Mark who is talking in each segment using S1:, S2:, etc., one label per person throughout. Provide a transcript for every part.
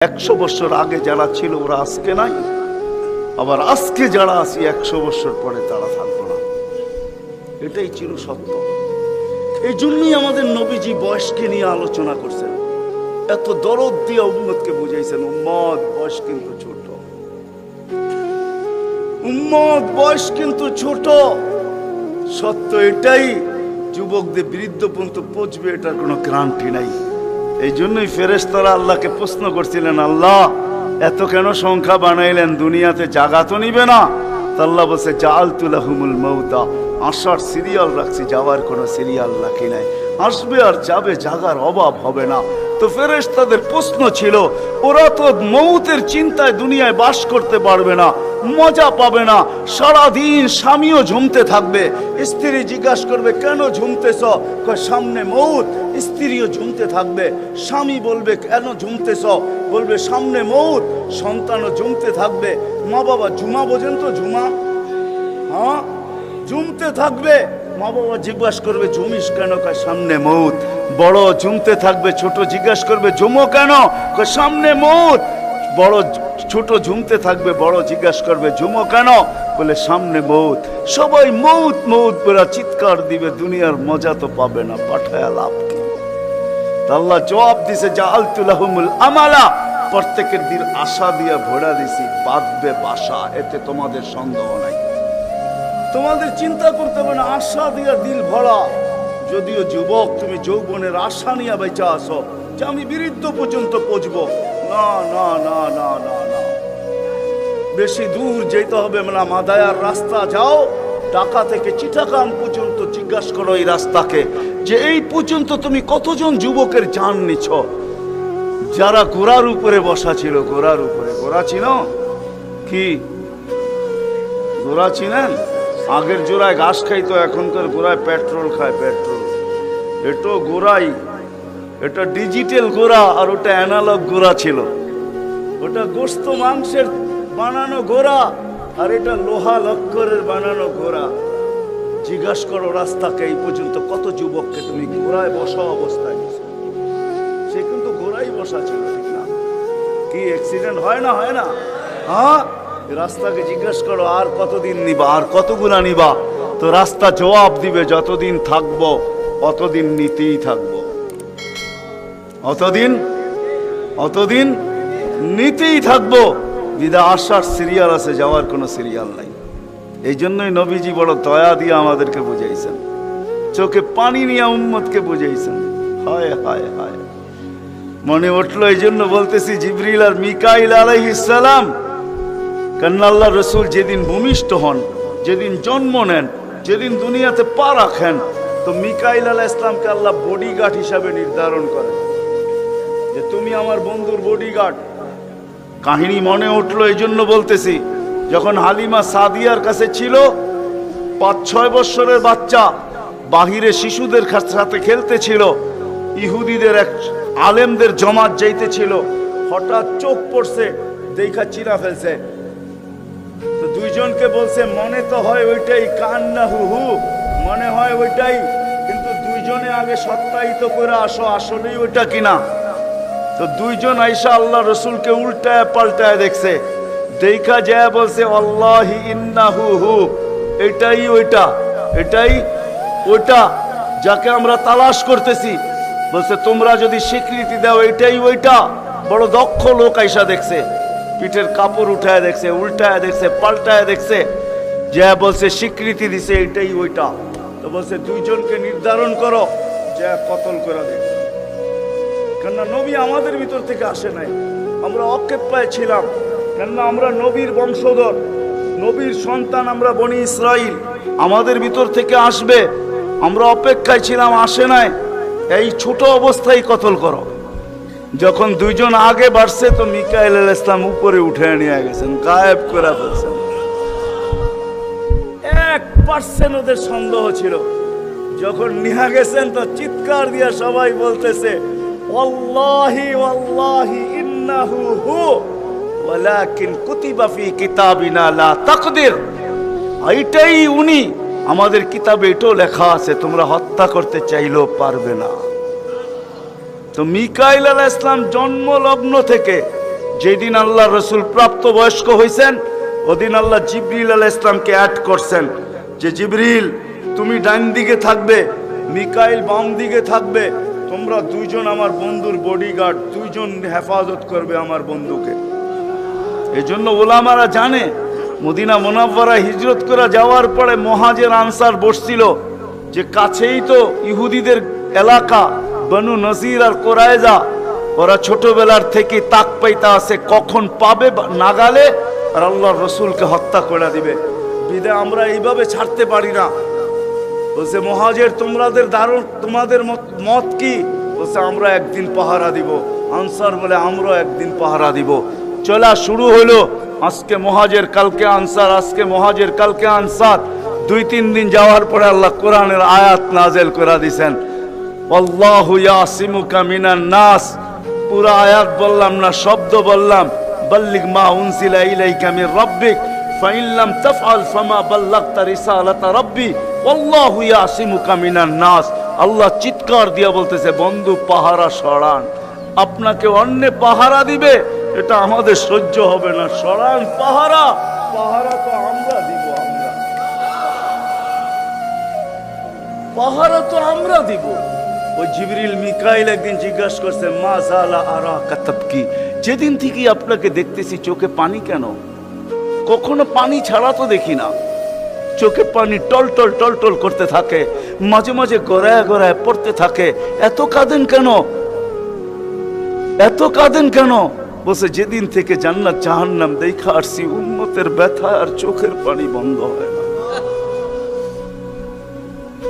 S1: 100 বছর আগে যারা ছিল ওরা আজকে নাই, আবার আজকে যারা আছি 100 বছর পরে তারা থাকবো না। এটাই চির সত্য। এই জন্যই আমাদের নবীজি বয়সকে নিয়ে আলোচনা করছেন, এত দরদ দিয়ে উম্মতকে বুঝাইছেন, উম্মত বয়স কিন্তু ছোট, উম্মত বয়স কিন্তু ছোট। সত্য এটাই, যুবকদের বৃদ্ধ পর্যন্ত পৌঁছবে এটার কোনো গ্যারান্টি নাই। এই জন্যই ফেরেশতারা আল্লাহকে প্রশ্ন করছিলেন, আল্লাহ এত কেন সংখ্যা বানাইলেন, দুনিয়াতে জাগা তো নিবে না? আল্লাহ বলছে, জাআলতু লাহুমুল মাউতা, আসার সিরিয়াল রাখছি, যাওয়ার কোনো সিরিয়াল রাখি নাই। আসবে আর যাবে, জাগার অভাব হবে না। তো ফেরেশতাদের প্রশ্ন ছিল, ওরা তো মৌতের চিন্তায় দুনিয়ায় বাস করতে পারবে না, মজা পাবে না, সারাদিন স্বামীও ঝুমতে থাকবে, স্ত্রী জিজ্ঞাসা করবে কেন ঝুমতেছ, সামনে মৌত। স্ত্রীও ঝুমতে থাকবে, স্বামী বলবে কেন ঝুমতেছ, বলবে সামনে মৌত। সন্তানও ঝুমতে থাকবে, মা বাবা ঝুমা বোঝেন তো, ঝুমা, হ্যাঁ ঝুমতে থাকবে, মা বাবা জিজ্ঞাসা করবে ঝুমিস কেন, সামনে মৌত। বড় ঝুমতে থাকবে, ছোট জিজ্ঞাসা করবে ঝুমো কেন, সামনে মৌত। বড় ছোট ঝুমতে থাকবে, বড় জিজ্ঞাসা করবে ঝুমো কেন, বলে সামনে মৌত। সবাই মৌত মৌত বলে চিৎকার দিবে, দুনিয়ার মজা তো পাবে না, পাঠায় লাভ কি? আল্লাহ জবাব দিছে, জাআলতু লাহুমুল আমালা, প্রত্যেকের দিন আশা দিয়ে ভরা দিছি, বাঁধবে বাসা, এতে তোমাদের সন্দেহ নাই, তোমাদের চিন্তা করতে হবে না, আশা দিয়ে দিল ভরা। যদিও যুবক তুমি যৌবনের আশা নিয়ে বেঁচে আসো যে আমি বৃদ্ধ পর্যন্ত পৌঁছবো, না না না না না না, বেশি দূর যেতে হবে না, মাদায়ার রাস্তা যাও, ঢাকা থেকে চিটাগাং পর্যন্ত জিজ্ঞাসা করো এই রাস্তাকে, যে এই পর্যন্ত তুমি কতজন যুবকের জান নিছ, যারা ঘোড়ার উপরে বসা ছিল, ঘোড়ার উপরে। ঘোড়া চিনো কি? ঘোড়া চিনেন? আগের জোড়ায় ঘাস খাইতো, এখনকার গোড়ায় পেট্রোল খায়, পেট্রোল। এটা গোড়াই, এটা ডিজিটাল গোড়া, আর ওটা অ্যানালগ গোড়া ছিল। ওটা গোস্ত মাংসের বানানো গোড়া, আর এটা লোহা লক্করের বানানো গোড়া। জিজ্ঞাসা করো রাস্তাকে, এই পর্যন্ত কত যুবককে তুমি ঘোড়ায় বসা অবস্থায় নিছো? সে কিন্তু ঘোড়াই বসা ছিল, ঠিক না? কি অ্যাক্সিডেন্ট হয় না, হয় না? হ্যাঁ, রাস্তাকে জিজ্ঞাসা করো আর কতদিন নিবা, আর কতগুলা নিবা? তো রাস্তা জবাব দিবে, যতদিন থাকবো অতদিন নিতেই থাকবো, অতদিন নিতেই থাকবো। বিদা আসার সিরিয়াল আছে, যাওয়ার কোনো সিরিয়াল নাই। এই জন্যই নবীজি বড় দয়া দিয়ে আমাদেরকে বুঝাইছেন, চোখে পানি নিয়ে উম্মতকে বুঝাইছেন। হায় হায় হায়, মনে উঠলো, এই জন্য বলতেছি, জিবরিল আর মিকাইল আলাইহিস সালাম, কারণ আল্লাহ রসুল যেদিন ভূমিষ্ঠ হন, যেদিন জন্ম নেন, যেদিন দুনিয়াতে পা রাখেন, তো মিকাইল আলাইহিস সালামকে আল্লাহ বডিগার্ড হিসাবে নির্ধারণ করেন, যে তুমি আমার বন্ধুর বডিগার্ড। কাহিনী মনে উঠলো, এই জন্য বলতেছি, যখন হালিমা সাদিয়ার কাছে ছিল, 5-6 বছরের বাচ্চা বাহিরে শিশুদের সাথে খেলতেছিল, ইহুদিদের এক আলেমদের জমাত যাইতেছিল, হঠাৎ চোখ পড়ছে, দেখা চিরা ফেলছে। তো দুইজনকে বলছে, মনে তো হয় ওইটাই, কান্না হু হু, মনে হয় ওইটাই, কিন্তু দুইজনে আগে সত্যায়িত করে আসো আসলেই ওইটা কিনা। তো দুইজন আইসা আল্লাহ রসুলকে উল্টায় পাল্টায় দেখছে, দেখা যায় বলছে, আল্লাহি ইন্নাহু হু, এটাই ওইটা, এটাই ওইটা যাকে আমরা তালাশ করতেছি। বলছে, তোমরা যদি স্বীকৃতি দাও এটাই ওইটা। বড় দক্ষ লোক আইসা দেখছে, পিঠের কাপড় উঠায় দেখছে, উল্টায় দেখছে, পাল্টায় দেখছে, যে বলছে স্বীকৃতি দিছে এটাই ওইটা। তো বলছে, দুইজনকে নির্ধারণ করো, যে কতল করে দেখ। কেননা নবী আমাদের ভিতর থেকে আসে নাই, আমরা অক্ষেপায় ছিলাম, কেননা আমরা নবীর বংশধর, নবীর সন্তান, আমরা বনি ইসরাইল, আমাদের ভিতর থেকে আসবে, আমরা অপেক্ষায় ছিলাম, আসে নাই। এই ছোট অবস্থায় কতল করো। যখন দুইজন আগে বাড়ছে, তো মিকাইল আলাইহিস সালাম উপরে উঠে নিয়ে গেছেন, গায়েব করে ফেলছেন। 1% ওদের সন্দেহ ছিল। যখন নিয়ে গেছেন, তো চিৎকার দিয়ে সবাই বলতেছে, ওয়াল্লাহি ওয়াল্লাহি ইন্নাহু হু ওয়ালাকিন কুতিবা ফি কিতাবিনা লা তাকদির, এইটাই উনি, আমাদের কিতাবে এটাও লেখা আছে, তোমরা হত্যা করতে চাইলেও পারবে না। তো মিকাইল আলাইহিস সালাম জন্মলগ্ন থেকে যেদিন আল্লাহ রসুল প্রাপ্ত বয়স্ক হয়েছেন ওদিন আল্লাহ জিবরিল আলাইহিস সালামকে অ্যাড করছেন যে জিবরিল তুমি ডান দিকে থাকবে, মিকাইল বাম দিকে থাকবে, তোমরা দুইজন আমার বন্ধুর বডিগার্ড, দুইজন হেফাজত করবে আমার বন্ধুকে। এজন্য ওলামারা জানে মদিনা মুনাওয়ারা হিজরত করে যাওয়ার পরে মুহাজির আনসার বসছিল যে কাছেই তো ইহুদিদের এলাকা বনু নজির আর কোরাইজা, ওরা ছোটবেলার থেকে তাক পাইতা আছে কখন পাবে নাগালে আর আল্লাহর রসুলকে হত্যা করে দিবে। বিদে আমরা এইভাবে ছাড়তে পারি না। বলছে মুহাজির তোমাদের মত কি? বলছে আমরা একদিন পাহারা দিব। আনসার বলে আমরা একদিন পাহারা দিব। চলা শুরু হলো, আজকে মুহাজির কালকে আনসার, আজকে মুহাজির কালকে আনসার। 2-3 দিন যাওয়ার পরে আল্লাহ কোরআনের আয়াত নাযিল করে দিয়েছেন, আল্লাহু ইয়াসিমুকা মিনান নাস। পুরা আয়াত বললাম না, শব্দ বললাম, বাল্লিগ মা উনজিলা ইলাইকা মির রাব্বিক ফাইন লাম তাফআল ফামা বাল্লাগতা রিসালাতা রাব্বি আল্লাহু ইয়াসিমুকা মিনান নাস। আল্লাহ চিৎকার দিয়ে বলতেছে বন্ধু পাহারা সরান, আপনাকে অন্য পাহারা দিবে এটা আমাদের সহ্য হবে না, সরান পাহারা। পাহারা তো আমরা দিব, পাহারা তো আমরা দিব। ওই জিবরিল মিকাইল একদিন জিজ্ঞাসা করছে মা জালা আরাকা তাবকি, যেদিন থেকে আপনাকে দেখতেছি চোখে পানি কেন? কখনো পানি ছাড়া তো দেখি না, চোখে পানি টলটল টলটল করতে থাকে, মাঝে মাঝে গড়ায় গড়ায় পড়তে থাকে, এত কাঁদেন কেন? এত কাঁদেন কেন? বসে যেদিন থেকে জান্নাত জাহান্নাম দেখা আসছি উম্মতের ব্যথা আর চোখের পানি বন্ধ হয় না,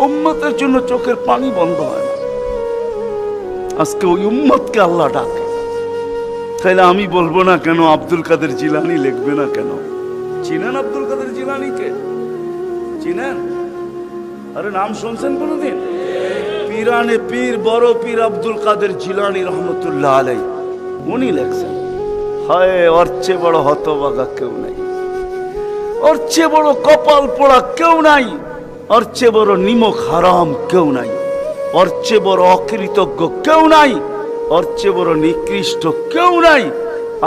S1: উম্মতের জন্য চোখের পানি বন্ধ হয় না। আজকে ওই উম্মতকে আল্লাহ ডাকে, তাইলে আমি বলবো না কেন আব্দুল কাদের জিলানী লিখবে না কেন? চিনেন আব্দুল কাদের জিলানীকে? চিনেন? আরে নাম শুনছেন কোনদিন? পীরানে পীর বড় পীর আব্দুল কাদের জিলানী রহমতুল্লাহ আলাইহি উনি লেখছেন, হায় ওর চেয়ে বড় হতভাগা কেউ নাই, ওর চেয়ে বড় কপাল পোড়া কেউ নাই, ওর চেয়ে বড় নিমক হারাম কেউ নাই, ওর চেয়ে বড় অকৃতজ্ঞ কেউ নাই, ওর চেয়ে বড় নিকৃষ্ট কেউ নাই।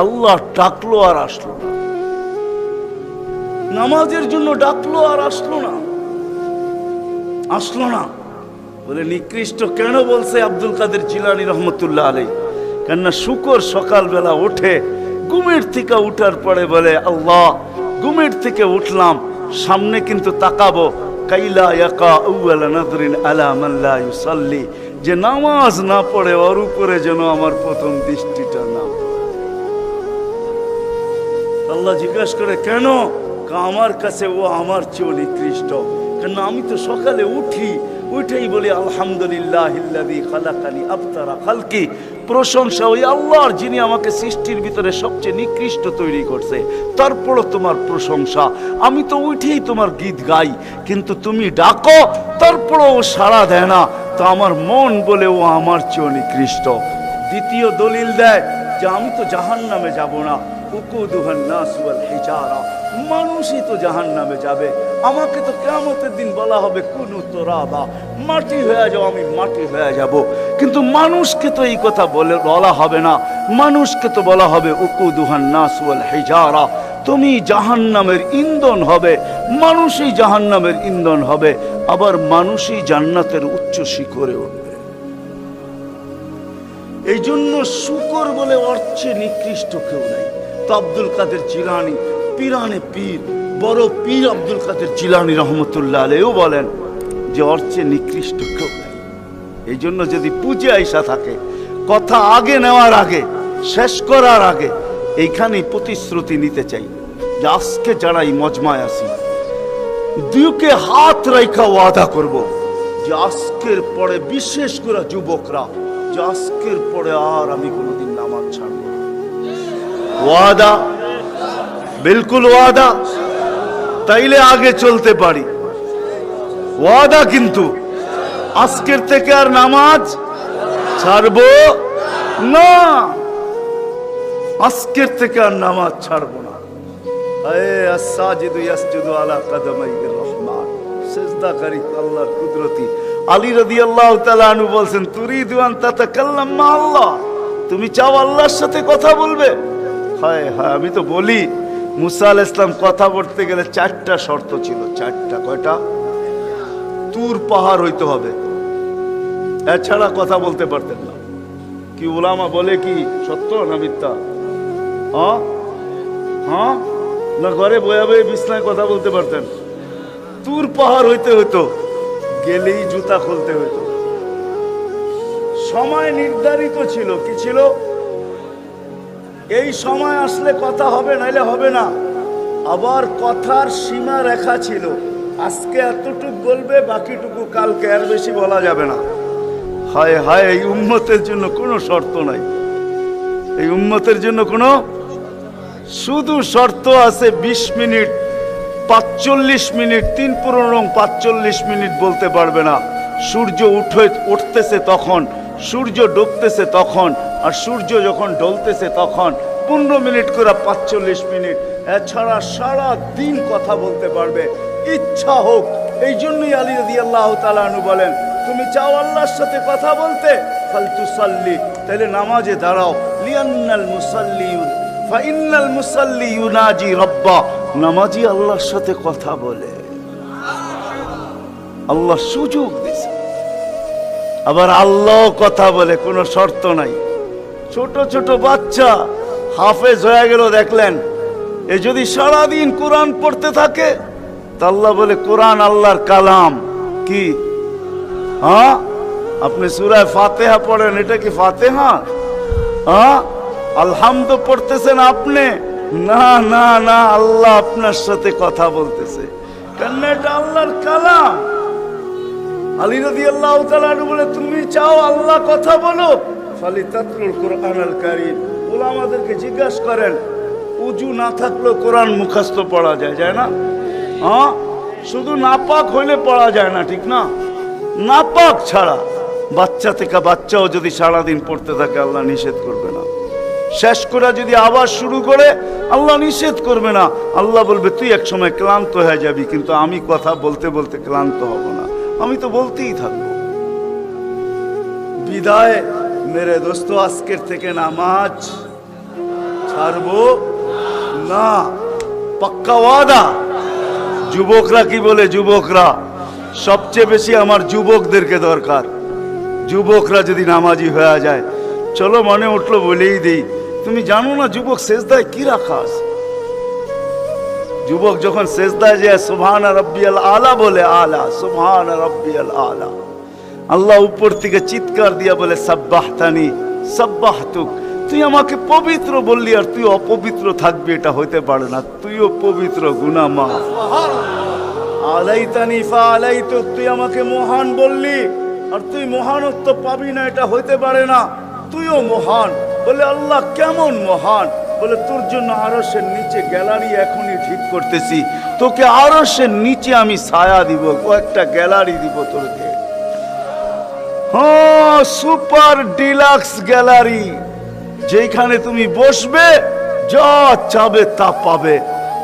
S1: আল্লাহ ডাকলো আর আসলো না, নামাজের জন্য ডাকলো আর আসলো না, আসলো না। বলে নিকৃষ্ট কেন বলছে আব্দুল কাদের জিলানী রহমতুল্লাহ আলাইহি? কেননা শুকর সকালবেলা ওঠে, ঘুমের থেকে উঠার পরে বলে আল্লাহ ঘুমের থেকে উঠলাম, সামনে কিন্তু তাকাবো, কাইলা ইয়াকা আউয়ালা নাযরিন আলা মান লা ইউসাল্লি, যে নামাজ না পড়ে ওর উপরে যেন আমার প্রথম দৃষ্টিটা না পড়ে। আল্লাহ জিজ্ঞাসা করে কেন? আমার কাছে ও আমার চেয়ে নিকৃষ্ট, কেন আমি তো সকালে উঠি, উঠেই বলি আলহামদুলিল্লাহিল্লাযী খালাকানি আবতারা খালকি, প্রশংসা ওই আল্লাহর যিনি আমাকে সৃষ্টির ভিতরে সবচেয়ে নিকৃষ্ট তৈরি করছে, তারপরও তোমার প্রশংসা। আমি তো উঠেই তোমার গীত গাই, কিন্তু তুমি ডাকো তারপরও ও সাড়া দেয় না, তো আমার মন বলে ও আমার চেয়ে নিকৃষ্ট। দ্বিতীয় দলিল দেয় যে আমি তো জাহান্নামে যাব না, উকুদুহান নাস ওয়াল হিজারা, মানুষই তো জাহান্নামে যাবে, আমাকে তো কিয়ামতের দিন বলা হবে কুনু তুরাবা, মাটি হয়ে যাও, আমি মাটি হয়ে যাব। কিন্তু মানুষকে তো এই কথা বলা হবে না, মানুষকে তো বলা হবে উকুদুহান নাস ওয়াল হিজারা, তুমি জাহান্নামের ইন্ধন হবে, মানুষই জাহান্নামের ইন্ধন হবে, আবার মানুষই জান্নাতের উচ্চ শিখরে উঠবে। এই জন্য শুকর বলে অর্থে নিকৃষ্ট কেউ নাই। তো আব্দুল কাদের জিলানী পীরানে পীর বড় পীর আব্দুল কাদের জিলানী রহমতুল্লাহ আলাইহিও বলেন যে অর্থে নিকৃষ্ট কেউ নাই। এই জন্য যদি পুজো আইসা থাকে, কথা আগে নেওয়ার আগে, শেষ করার আগে এইখানেই প্রতিশ্রুতি নিতে চাই যে আজকে যারা এই মজমায় আসি দুকে হাত রাইখা ওয়াদা করব যে আজকের পরে, বিশেষ করে যুবকরা, যে আজকের পরে আর আমি কোনোদিন নামাজ ছাড়ব না। ওয়াদা, বিলকুল ওয়াদা, তাইলে আগে চলতে পারি। ওয়াদা কিন্তু আজকের থেকে আর নামাজ ছাড়ব না, আজকের থেকে আর নামাজ ছাড়ব না। সিজদাকারী আল্লাহর কুদরতি। আলী রাদিয়াল্লাহু তাআলা আনহু বলছেন তুরিদু আন তাতাকাল্লাম মা আল্লাহ, তুমি চাও আল্লাহর সাথে কথা বলবে? হায় হায়, আমি তো বলি মুসা আলাইহিস সালাম কথা বলতে গেলে 4টা শর্ত ছিল। 4টা। কয়টা? তুর পাহাড় হইতে হবে, এছাড়া কথা বলতে পারতেন না। কি উলামা বলে কি সত্য না মিথ্যা? হ্যাঁ হ্যাঁ, না ঘরে বয়ে বয়ে বিছনায় কথা বলতে পারতেন? তুর পাহাড় হইতে হইতো, গেলেই জুতা খুলতে হইতো। সময় নির্ধারিত ছিল। কি ছিল? এই সময় আসলে কথা হবে, নাইলে হবে না। আবার কথার সীমা রেখা ছিল, আজকে এতটুকু বলবে, বাকিটুকু কালকে, আর বেশি বলা যাবে না। হায় হায়, এই উম্মতের জন্য কোনো শর্ত নাই। এই উম্মতের জন্য কোনো শুধু শর্ত আছে 20 মিনিট, 45 মিনিট, 45 মিনিট বলতে পারবে না। সূর্য উঠতেছে তখন, সূর্য ডুবতেছে তখন, আর সূর্য যখন ডলতেছে তখন 15 মিনিট করে 45 মিনিট। এছাড়া সারা দিন কথা বলতে পারবে, ইচ্ছা হোক। এই জন্যই আলী রাদিয়াল্লাহু তাআলা আনহু বলেন, তুমি চাও আল্লাহর সাথে কথা বলতে, ফালতুসাল্লি, তাহলে নামাজে দাঁড়াও। লিআন্নাল মুসাল্লি ফাইন্নাল মুসাল্লি ইউনাজি রাব্বা, নামাজি আল্লাহর সাথে কথা বলে। আল্লাহ সুযোগ দিয়েছে। আবার আল্লাহ কথা বলে, কোনো শর্ত নাই। ছোট ছোট বাচ্চা হাফেজ হয়ে গেল, দেখলেন। এ যদি সারাদিন কোরআন পড়তে থাকে, তা আল্লাহ বলে কোরআন আল্লাহর কালাম। কি? হ্যাঁ, আপনি সূরা ফাতিহা পড়েন, এটা কি ফাতিহা? হ্যাঁ, আলহামদ পড়তেছেন আপনি? না না না, আল্লাহ আপনার সাথে কথা বলতেছে, কেন? এটা আল্লাহর কালাম। আলী রাদিয়াল্লাহু তাআলা বলে, তুমি চাও আল্লাহ কথা বলো, ফালিতাতলুল কুরআনুল কারীম। উলামাদেরকে জিজ্ঞাসা করেন, উজু না থাকলেও কোরআন মুখস্থ পড়া যায়, যায় না? হ্যাঁ, শুধু নাপাক হইলে পড়া যায় না, ঠিক না? নাপাক ছাড়া বাচ্চা থেকে বাচ্চাও যদি সারাদিন পড়তে থাকে, আল্লাহ নিষেধ করবে না। শেষ করে যদি আবার শুরু করে, আল্লাহ নিষেধ করবে না। আল্লাহ বলবে, তুই এক সময় ক্লান্ত হয়ে যাবি, কিন্তু আমি কথা বলতে বলতে ক্লান্ত হব না, আমি তো বলতেই থাকবো। বিদায় মেরে দোস্ত, আজকের থেকে নামাজ ছাড়বো না, পাক্কা ওয়াদা। যুবকরা কি বলে? যুবকরা সবচেয়ে বেশি আমার যুবকদেরকে দরকার। যুবকরা যদি নামাজি হয়ে যায়, চলো মনে উঠলো বলেই দিই, তুমি জানো না যুবক সেজদায় কি রাখা আছে? যুবক যখন সেজদায় যায় সুবহান রাব্বিয়াল আলা বলে, আলা সুবহান রাব্বিয়াল আলা, আল্লাহ উপর থেকে চিৎকার দিয়া বলে, সাব্বাহতানি সাব্বাহতুক, তুই আমাকে পবিত্র বললি আর তুই অপবিত্র থাকবি, এটা হইতে পারে না। তুইও পবিত্র, গুনাহ মাফ। আলাইতানি ফাআলাইতুক, তুই আমাকে মহান বললি আর তুই মহানত্ব পাবি না, এটা হইতে পারে না। তুইও মহান। বলে, আল্লাহ কেমন মহান? বলে, তোর জন্য আরশের নিচে গ্যালারি এখনই ঠিক করতেছি, তোকে আরশের নিচে আমি ছায়া দিব, কয়েকটা গ্যালারি দিব তোকে। হ্যাঁ, সুপার ডিলাক্স গ্যালারি, যেখানে তুমি বসবে, যা চাবে তা পাবে,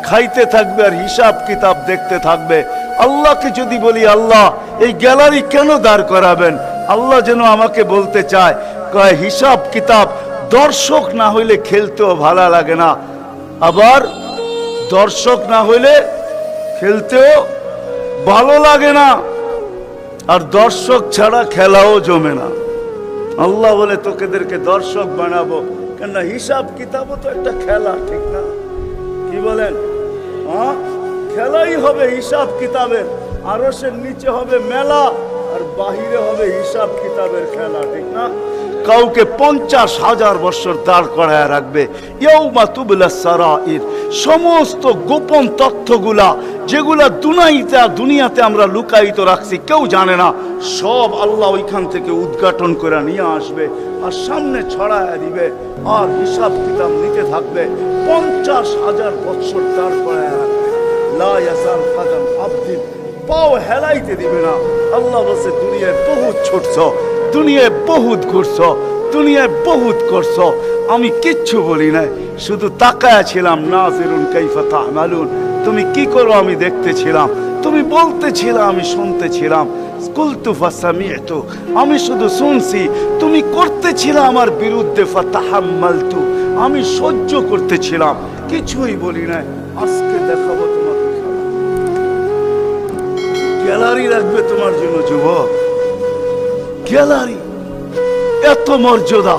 S1: খাইতে থাকবে আর হিসাব কিতাব দেখতে থাকবে। আল্লাহকে যদি বলি, আল্লাহ এই গ্যালারি কেন দাঁড় করাবেন? আল্লাহ যেন আমাকে বলতে চায়, কয় হিসাব কিতাব দর্শক না হইলে খেলতেও ভালো লাগে না, আবার দর্শক না হইলে খেলতেও ভালো লাগে না, আর দর্শক ছাড়া খেলাও জমে না। আল্লাহ বলে, তোকেদেরকে দর্শক বানাবো, কেন? হিসাব কিতাবও তো একটা খেলা, ঠিক না? কি বলেন? হ্যাঁ, খেলাই হবে হিসাব কিতাবের। আরশের নিচে হবে মেলা, আর বাহিরে হবে হিসাব কিতাবের খেলা, ঠিক না? কাউকে 50,000 বছর দাঁড় করায় রাখবে। ইয়াউমা তুবলা সারাইর, সমস্ত গোপন তথ্যগুলা যেগুলা দুনিয়াতে আমরা লুকায়িত রাখছি, কেউ জানে না, সব আল্লাহ ওইখান থেকে উদ্ঘাটন করে নিয়ে আসবে আর সামনে ছড়ায় দিবে, আর হিসাব কিতাব নিতে থাকবে। 50,000 বছর দাঁড় করায় রাখবে। লা ইয়াজাল কদম আবদিন, পাও হেলাইতে দিবে না। আল্লাহ বলছে, দুনিয়ায় বহুত ছুটছ, দুনিয়ায় বহুত ঘুরছ, দুনিয়ায় বহুত করছ, আমি কিচ্ছু বলি নাই, শুধু তাকায়া ছিলাম। নাজিরুন কাইফা তা'মালুন, তুমি কি করো আমি দেখতেছিলাম, তুমি বলতেছিলাম আমি শুনতেছিলাম। কুলতু ফাসামি'তু, আমি শুধু শুনছি, তুমি করতেছিলে আমার বিরুদ্ধে। ফাতাহাম্মালতু, আমি সহ্য করতেছিলাম, কিছুই বলি নাই। আজকে দেখাবো তোমাকে গ্যালারি রাখবে তোমার জন্য যুবক, গ্যালারি। এত মর্যাদা।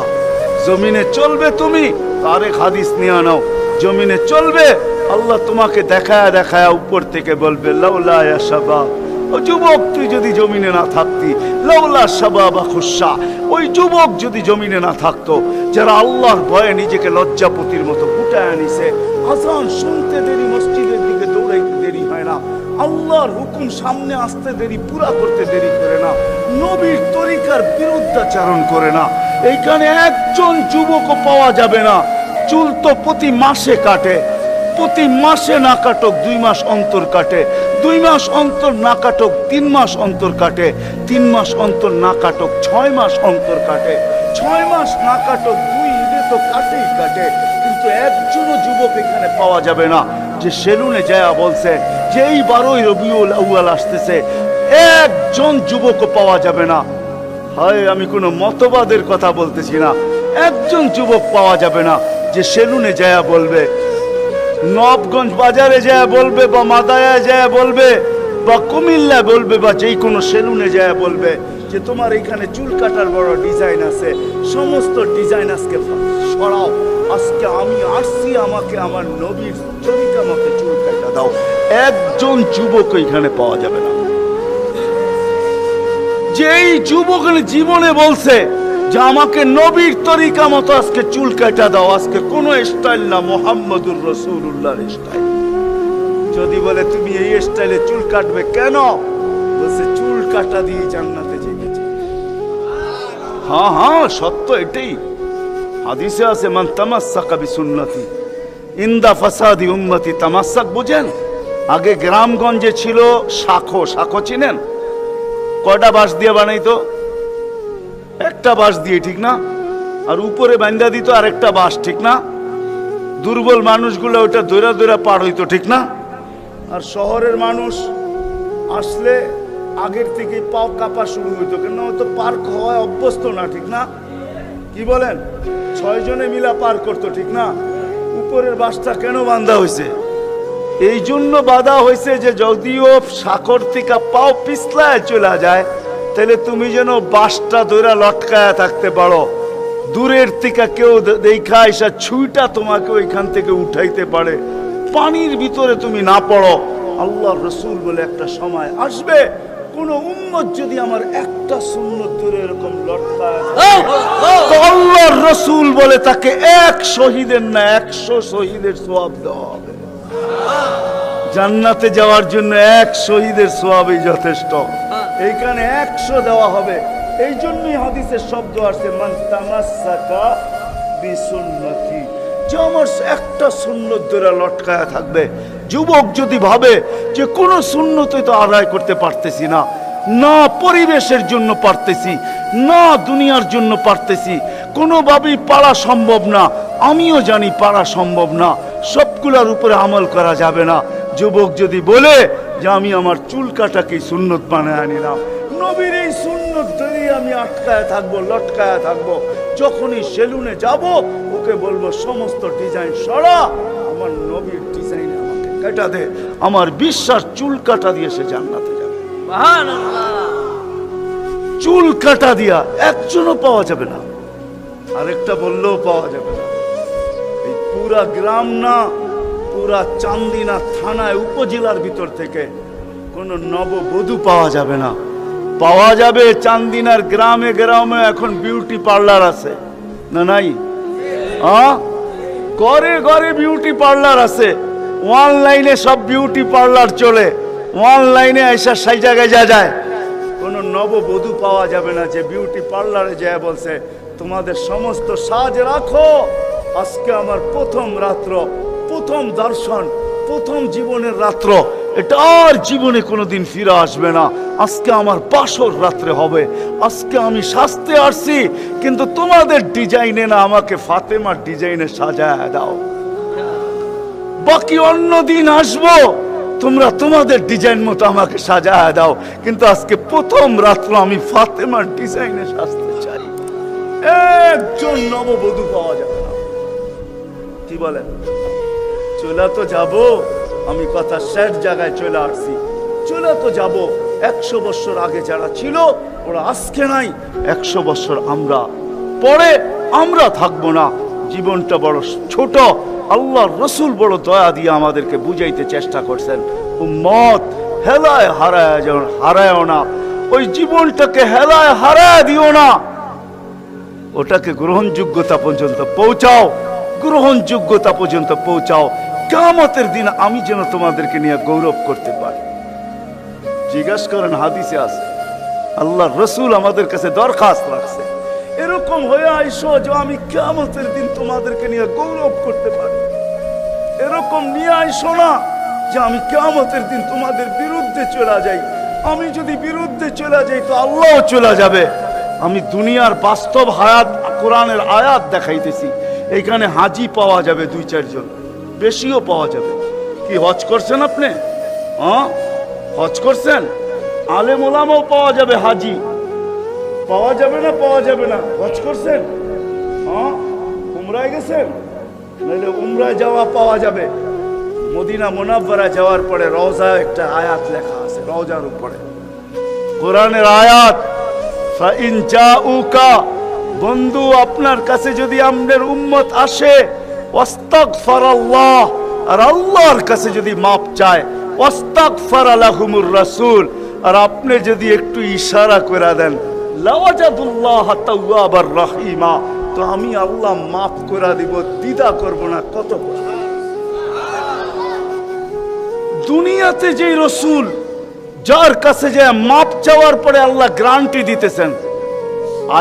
S1: জমিনে চলবে তুমি, তারেক হাদিস নিয়ে নাও। জমিনে চলবে, আল্লাহ তোমাকে দেখায় দেখায় উপর থেকে বলবে লাউলা ইয়া শাবাব, ও যুবক তুই যদি জমিনে না থাকতি, লাউলা শাবাবা খুশা, ওই যুবক যদি জমিনে না থাকতো, যারা আল্লাহর ভয়ে নিজেকে লজ্জাপতির মতো গুটায় নিছে। আজান শুনতে দেরি, মসজিদের দিকে দৌড়াইতে দেরি হয় না, আল্লাহর হুকুম সামনে আসতে দেরি, পুরা করতে দেরি করে না, নবীর তরিকার বিরুদ্ধাচারণ করে না। এইখানে একজন যুবকও পাওয়া যাবে না। চুল তো প্রতি মাসে কাটে, প্রতি মাসে না কাটক 2 মাস অন্তর কাটে, 2 মাস অন্তর না কাটক 3 মাস অন্তর কাটে, 3 মাস অন্তর না কাটক 6 মাস অন্তর কাটে, 6 মাস না কাটক 2 ঈদে তো কাটেই কাটে। কিন্তু একজনও যুবক এখানে পাওয়া যাবে না যে সেলুনে যায় বলছে যে এই 12ই রবিউল আউয়াল আসতেছে। একজন যুবকও পাওয়া যাবে না। হয় আমি কোনো মতবাদের কথা বলতেছি না, একজন যুবক পাওয়া যাবে না যে সেলুনে যায় বলবে, নবগঞ্জ বাজারে যায় বলবে, বা মাদায়ায় যায় বলবে, বা কুমিল্লা বলবে, বা যেই কোনো সেলুনে যায় বলবে যে তোমার এখানে চুল কাটার বড় ডিজাইন আছে, সমস্ত ডিজাইন আজকে সরাও, আজকে আমি আসছি, আমাকে আমার নবীর তরিকা মতে চুল কাটা দাও। একজন যুবক এখানে পাওয়া যাবে না। যেই যুবক জীবনে বলছে যে আমাকে নবীর তরিকা মতো আজকে চুল কাটা দাও, আজকে কোন স্টাইল না, মুহাম্মদুর রাসূলুল্লাহর স্টাইল। যদি বলে তুমি এই স্টাইলে চুল কাটবে কেন, বলছে চুল কাটা দিয়ে জান্নাতে যেতে। হ্যাঁ হ্যাঁ সত্য এটাই, হাদিসে আছে মান তামাসসাকা বিসুন্নতি ইনদা ফাসাদি উম্মতি। তামাসসাক বুঝেন? আগে গ্রামগঞ্জে ছিল শাখো, শাখো চিনেন? কয়টা বাঁশ দিয়ে বানাইতো? একটা বাঁশ দিয়ে, ঠিক না? আর উপরে বান্ধা দিত আরেকটা বাঁশ, ঠিক না? দুর্বল মানুষগুলো ওটা দৌড়া দৌড়া পার হইতো, ঠিক না? আর শহরের মানুষ আসলে আগের থেকে পাও কাঁপা শুরু হইতো, কেন হয়তো পার হওয়ায় অভ্যস্ত না, ঠিক না? কি বলেন? 6 জনে মিলা পার করতো, ঠিক না? উপরের বাঁশটা কেন বাঁধা হয়েছে? এই জন্য বাঁধা হয়েছে যে যদিও সাকর থেকে পাও পিছলায় চলে যায়, তাহলে তুমি যেন বাঁশটা ধরে লটকায়া থাকতে পারো, দূরের থেকে কেউ দেখা এসা ছুঁইটা তোমাকে ওইখান থেকে উঠাইতে পারে, পানির ভিতরে তুমি না পড়ো। আল্লাহর রাসূল বলে একটা সময় আসবে, কোন উম্মত যদি আমার একটা সুন্নত ধরে এরকম লটকায়, তো আল্লাহর রাসূল বলে তাকে 1 শহীদের না 100 শহীদের সওয়াব দেওয়া হবে। জান্নাতে যাওয়ার জন্য 1 শহীদের সওয়াবই যথেষ্ট, এইখানে 100 দেওয়া হবে। এই জন্যই হাদিসের শব্দ আসছে মান তামাসসাকা বিসুন্নতি, যে আমার একটা সুন্নত ধরে লটকায়া থাকবে। যুবক যদি ভাবে যে কোন সুন্নতই তো আদায় করতে পারতেছি না, না পরিবেশের জন্য পারতেছি, না দুনিয়ার জন্য পারতেছি, কোনোভাবেই পারা সম্ভব না, আমিও জানি পারা সম্ভব না, সবগুলোর উপরে আমল করা যাবে না। যুবক যদি বলে যে আমি আমার চুল কাটাকে সুন্নত বানায় নিলাম, নবীর এই সুন্নত ধরে আমি আটকায় থাকবো, লটকায় থাকবো, যখনই সেলুনে যাব ওকে বলবো সমস্ত ডিজাইন সরা, আমার নবীর ডিজাইন আমাকে কাটা দে, আমার বিশ্বাস চুল কাটা দিয়ে সে জান্নাতে যাবে। চুল কাটা দিয়া একজনও পাওয়া যাবে না, আরেকটা বললেও পাওয়া যাবে না। এই পুরা গ্রাম না, পুরা চান্দিনা থানায় উপজেলার ভিতর থেকে কোনো নববধূ পাওয়া যাবে না। পাওয়া যাবে চান্দিনার গ্রামে গ্রামে এখন বিউটি পার্লার আছে না? নাই? ঘরে ঘরে বিউটি পার্লার আছে, অনলাইনে সব বিউটি পার্লার চলে, অনলাইনে এসে সেই জায়গায় যায়। কোনো নববধূ পাওয়া যাবে না যে বিউটি পার্লারে যায় বলছে তোমাদের সমস্ত সাজ রাখো, আজকে আমার প্রথম রাত্র, প্রথম দর্শন, প্রথম জীবনের রাত্র, এটা আর জীবনে কোনোদিন ফিরে আসবে না, আজকে আমার বাসর রাত্রে হবে, আজকে আমি সাজতে আসছি, কিন্তু তোমাদের ডিজাইনে না, আমাকে ফাতেমার ডিজাইনে সাজায় দাও, বাকি অন্য দিন আসবো, তোমরা তোমাদের ডিজাইন মতো আমাকে সাজায় দাও, কিন্তু আজকে প্রথম রাত্র আমি ফাতেমার ডিজাইনে সাজতে চাই। একজন নববধূ পাওয়া যাবে না। কি বলেন? চলে তো যাব, আমি কথা শেষ জায়গায় চলে আসছি। চলে তো যাব। 100 বছর আগে যারা ছিল ওরা আজকে নাই, 100 বছর আমরা পরে আমরা থাকবো না। জীবনটা বড় ছোট। আল্লাহর রসুল বড় দয়া দিয়ে আমাদেরকে বুঝাইতে চেষ্টা করছেন, উম্মত হেলায় হারায় না, ওই জীবনটাকে হেলায় হারায় দিও না, ওটাকে গ্রহণযোগ্যতা পর্যন্ত পৌঁছাও, গ্রহণযোগ্যতা পর্যন্ত পৌঁছাও। কিয়ামতের দিন আমি যেন তোমাদেরকে নিয়ে গৌরব করতে পারি। জিজ্ঞাসা করেন, হাদিসে আছে, আল্লাহর রসুল আমাদের কাছে দরখাস্ত রাখছে, এরকম হয়ে আইসো যে আমি কিয়ামতের দিন তোমাদেরকে নিয়ে গৌরব করতে পারি। এরকম নিয়ে আইসো না যে আমি কিয়ামতের দিন তোমাদের বিরুদ্ধে চলে যাই। আমি যদি বিরুদ্ধে চলে যাই তো আল্লাহও চলে যাবে। আমি দুনিয়ার বাস্তব হায়াত, কোরআনের আয়াত দেখাইতেছি। এইখানে হাজি পাওয়া যাবে 2-4 জন, বেশিও পাওয়া যাবে। কি হজ করছেন আপনি? হজ করছেন? আলেম ওলামাও পাওয়া যাবে, হাজি পাওয়া যাবে না? পাওয়া যাবে না? হজ করছেন? উমরায় গেছেন? নাহলে উমরায় যাওয়া পাওয়া যাবে। মদিনা মুনাব্বারা যাওয়ার পরে রওজা একটা আয়াত লেখা আছে, রওজার উপরে কোরআনের আয়াত, ফাইন জাউকা, বন্ধু আপনার কাছে যদি আমাদের উম্মত আসে, ওয়াস্তাগফিরাল্লাহ, আর আল্লাহর কাছে যদি মাপ চায়, ওয়াস্তাগফারা লাহুমুর রাসূল, আর আপনি যদি একটু ইশারা করে দেন, লাওয়াজাদুল্লাহ তাওয়াবার রহিমা, তো আমি আল্লাহ মাফ করে দিব, দ্বিধা করব না। কত দুনিয়াতে যে রসুল যার কাছে যে মাপ চাওয়ার পরে আল্লাহ গ্যারান্টি দিতেছেন,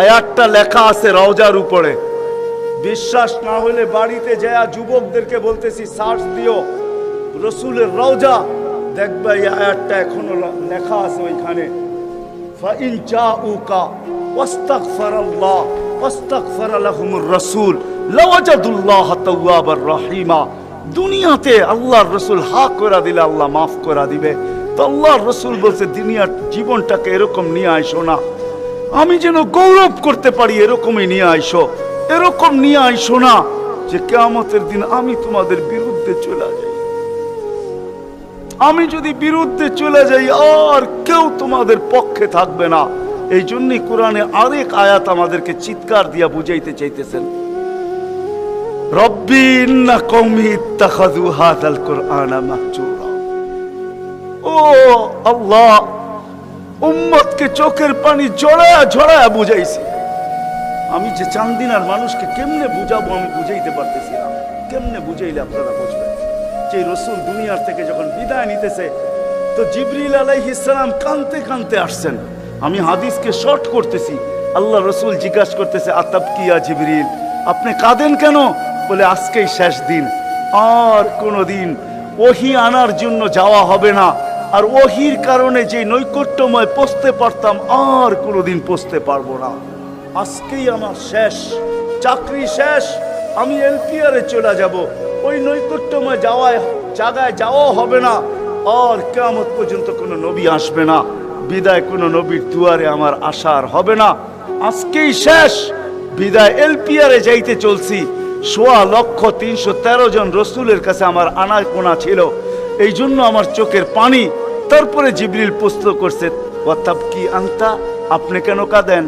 S1: আয়াতটা লেখা আছে রওজার উপরে। বিশ্বাস না হলে বাড়িতে যায় যুবকদেরকে বলতেছি, সার্চ দিও রসুলের রওজা, দেখবে এই আয়াতটা এখনো লেখা আছে ওইখানে। ফাইন জাউকা ওয়াস্তাগফিরাল্লাহ ওয়াস্তাগফারা লাহুমুর রাসূল লাওয়াজাদুল্লাহ তাওয়াবার রহিমা। দুনিয়াতে আল্লাহর রসুল হক করে দিলে আল্লাহ মাফ করে দিবে। তো আল্লাহর রসুল বলছে, দুনিয়ার জীবনটাকে এরকম নিয়ে আইসো না, আমি যেন গৌরব করতে পারি, এরকমই নিয়ে আইসো। এরকম নিয়ে আইসো না যে কিয়ামতের দিন আমি তোমাদের বিরুদ্ধে চলে যাই। আমি যদি বিরুদ্ধে চলে যাই আর কেউ তোমাদের পক্ষে থাকবে না। এই জন্যই কোরআনে আরেক আয়াত আমাদেরকে চিৎকার দিয়া বুঝাইতে চাইতেছেন, রব্বি ইন্না কওমি ইত্তাখাযু হাযাল কুরআনা মাহজুরা। ও আল্লাহ, উম্মতকে চোখের পানি ঝরায়া ঝরায়া বুঝাইছি। আমি যে চান্দিনার মানুষকে কেমনে বুঝাবো আমি বুঝাইতে পারতেছি না। কেমনে বুঝাইলে আপনারা বুঝবেন? যে রসুল দুনিয়ার থেকে যখন বিদায় নিতেছে, তো জিবরিল আলাইহিস সালাম কাঁদতে কাঁদতে আসছেন। আমি হাদিসকে শর্ট করতেছি। আল্লাহ রসুল জিজ্ঞাসা করতেছে, আতাবকিয়া জিবরিল, আপনি কাঁদেন কেন? বলে আজকেই শেষ দিন, আর কোনোদিন ওহী আনার জন্য যাওয়া হবে না। আর ওহীর কারণে যে নৈকট্যময় পৌঁছতে পারতাম, আর কোনোদিন পৌঁছতে পারবো না। আজকেই আমার শেষ, চাকরি শেষ, আমি এলপিআরে চলে যাব। ওই নৈকট্যময় জায়গায় যাওয়া হবে না। আর কিয়ামত পর্যন্ত কোনো নবী আসবে না। বিদায় কোনো নবীর দুয়ারে আমার আশা আর হবে না। আজকেই শেষ বিদায়। এলপিআরে যাইতে চলছি। 16,313 জন রসুলের কাছে আমার আনাগোনা ছিল। এই জন্য আমার চোখের পানি। তারপরে জিবরিল প্রশ্ন করছে, ওয়াতাবকি আনতা, আপনি কেন কাঁদেন?